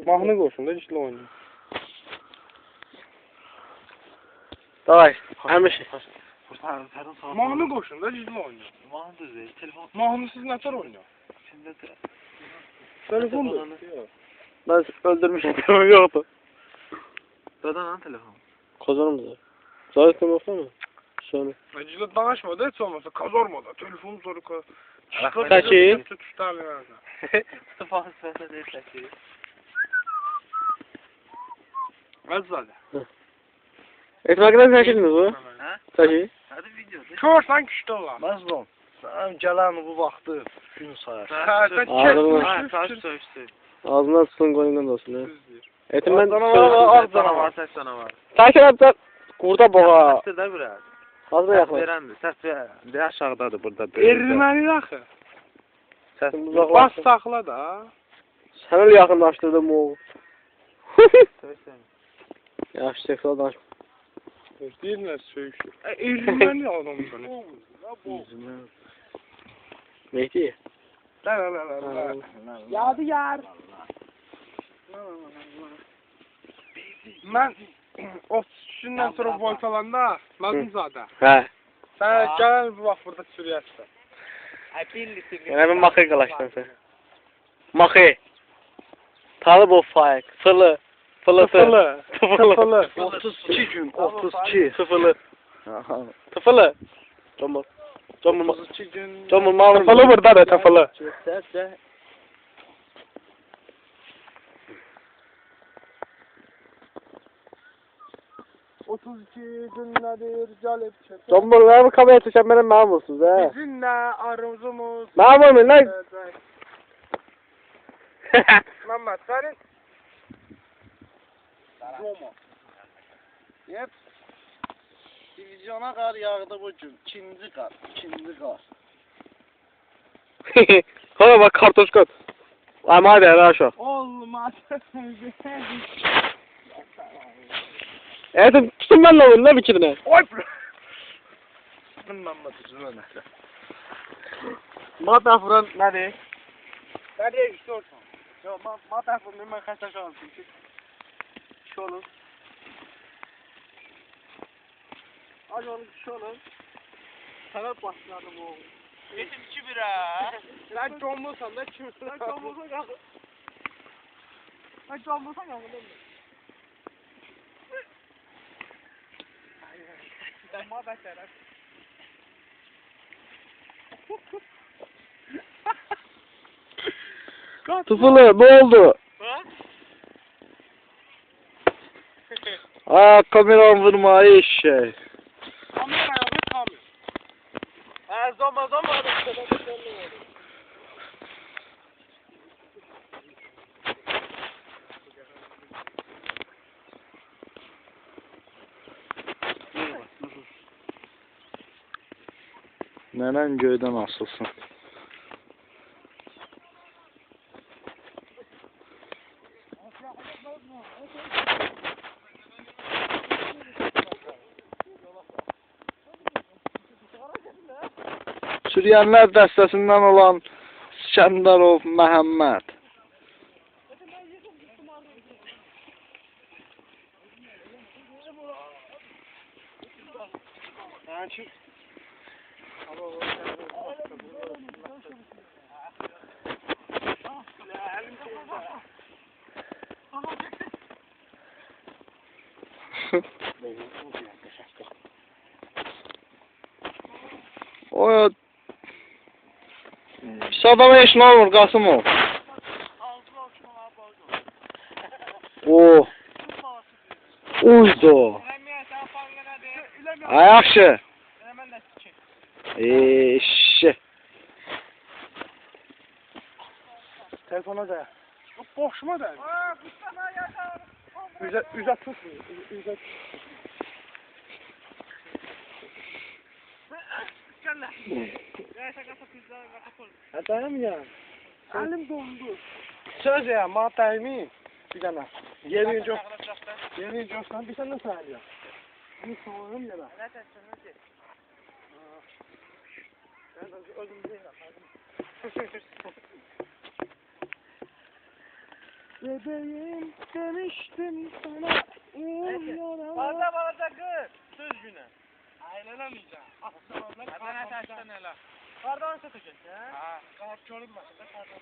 Mahnı qoşunda işlə oynayır. Davay. Əmiş. Mahnı qoşunda işlə oynayır. Mahnı düzey, telefon. Mahnısız nətər oynayır? Şimdi de. Telefondur. Ben öldürmüşüm. Telefon yoktu. Dadan lan telefon. Kazanım da. Zaten yoksa mı? Sonra. Məclisdə danışmadı, heç olmasa kazormadı. Telefonu soru ka. Kaçı? Tutarlı verdi. Sıfır sıfır değil ki. Əzzadə. Etməkdən çəkildiniz bu? Ha? Çəki. Hadi videoda. Körsən kişdə olar. Mazlum, sen gelen bu vaxtı gün sayar. Hə, sən Ağzını- Ha, kəsmişsin. taş söğüştü. Ağzından tutun qoyundan da olsun. Düzdür. Etim ben... Ağ canavar, ses canavar. Takip et. Burada boğa. Sesli de biraz. Hazır Ses yakın. verendi, ses verendi. De aşağıdadır burada. Erməni axı. Ses Bas saxla da. Sen öyle yakınlaştırdın o. söğüştü. Yaxşı seksual danış. Deyirlər söyüşür. Erməni adamdır. Mehdi. Yadigar. Mən 33-dən sonra voltalanda Nazımzadə. Hə. Sən gələn bu vaxt burada sürüyəsən. Yine bir makı qalaşdın sen. Makı. Talib o faik. Fılı. Fılısı. Tıfılı. Tıfılı. 32 gün, 32. Tıfılı. Tıfılı. Tomul. Tomul. 32 gün. Tomul mağrur. Tıfılı burada da tıfılı. Günlədir gəlib çəkir. Tomul. Ne bu kameraya çeken benim mamulsuz he. Sizinlə arzumuz. Mamul mu lan? Məmmət, sənin Roma. Yep. Divizyona qar yağdı bu gün. İkinci qar, ikinci qar. Hala bak kartoşka. Ama hadi aşağı. Olmaz. Evet tutun benimle oyun ne biçimine? Oy bro. Məmmət üzümə nəsə. Mata vuran nerede? Nədiyə istiyorsan? Yo mata vuran ben kaçta şansım. Şolun. Hadi onu şolun. Sana başladım o. Yetim bira. Sən comulsan da kimsin? Sen çamursan kalkın. Sen çamursan kalkın değil mi? Sen mata şərəf. Tıfılı ne oldu? Aa kameram vurma eşek. Kamera abi kamera. Ha zoma. Nenen göyden asılsın. Sürüyenler dəstəsindən olan Skəndarov Məhəmməd. O pis adama heç nə olmur Qasımov. O. Uydu. Ay yaxşı. Eşşi. Telefona da. Boşuma da. Üzə tutmuyor. Üzə. Hətayım ya. Əlim dondu. Söz ya, mataymi. Bir dənə. Yeni coşdan bir sən də səhəl ya. Bunu soğuyorum ya da. Ben özüm deyirəm. Bebeğim demiştim sana. Bana bana kız. Söz günü. Aylanameyeceğim. Adana taştan hele. Kardan satacak ya. Ha. Kart görünmesin de kardan.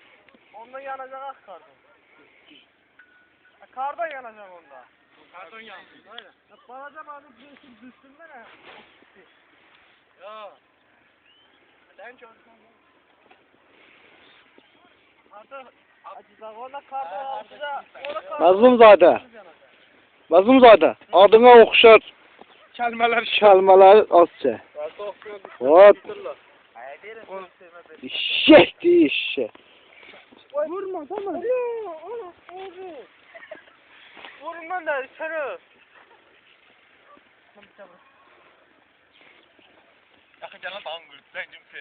Ondan yanacak ak kardan. Kardan yanacak onda. Karton yansın. Aynen. Bana bana düştün mü ne? Ya. Sen çocuksun. Artık acıda ona kardan altıda. Mazlumzade. Mazlumzade. Adına oxşar Kelmeler kəlmələri azca. Karton okuyor. Hop. Hayır derim. İşşəkdir, işşək. Vurma tamam. Vurun lan da içeri. Yakın cana dağın gülü. Ben cümse.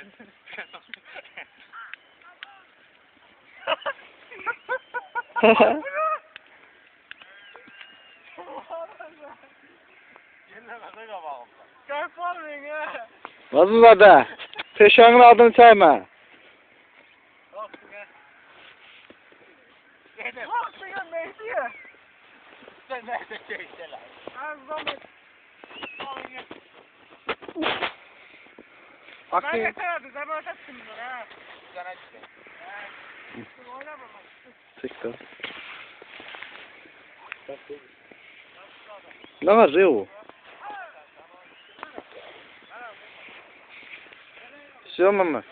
Yenilmese kabağım. Kalp var mı ya? Mazlumzade. Peşanın adını çəkmə. Olsun ya. Olsun ya Mehdi'ye. Sen nerede çekseler? Az zaman. Alın ya. Ben Aklı. getirdim. Zaman taksınlar ha. Sana çıkıyor. Oynama bak. Çəkdə. Nə var o? Все, mama.